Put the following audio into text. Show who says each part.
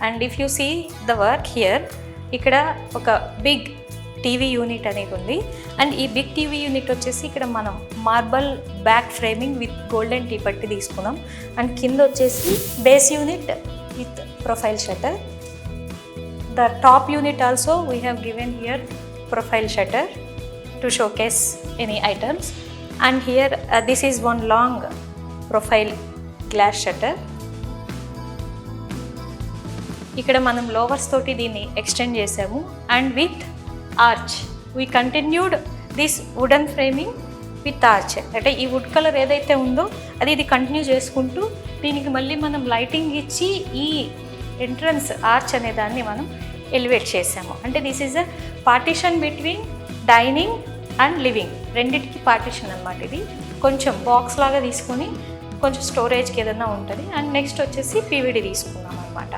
Speaker 1: And if you see the work here, ఇక్కడ ఒక big TV unit అనేది ఉంది. అండ్ ఈ బిగ్ టీవీ యూనిట్ వచ్చేసి ఇక్కడ మనం marble back framing with golden T పట్టి తీసుకున్నాం. అండ్ కింద వచ్చేసి base unit with profile shutter. The top unit also we have given here profile shutter to showcase any items. And here this is one long profile glass shutter. ఇక్కడ మనం louvers తోటి దీన్ని extend చేసాము. And with arch we continued this wooden framing with arch. అంటే ఈ would colour ఏదైతే ఉందో ఇది కంటిన్యూ చేసుకుంటూ దీనికి మళ్ళీ మనం లైటింగ్ ఇచ్చి ఈ ఎంట్రన్స్ ఆర్చ్ అనే దాన్ని మనం ఎలివేట్ చేసాము. అంటే this is a partition between dining and living, రెండిటికి పార్టీషన్ అనమాట. ఇది కొంచెం బాక్స్ లాగా తీసుకొని కొంచెం స్టోరేజ్కి ఏదైనా ఉంటుంది. అండ్ నెక్స్ట్ వచ్చేసి పీవీడీ తీసుకున్నాం అనమాట.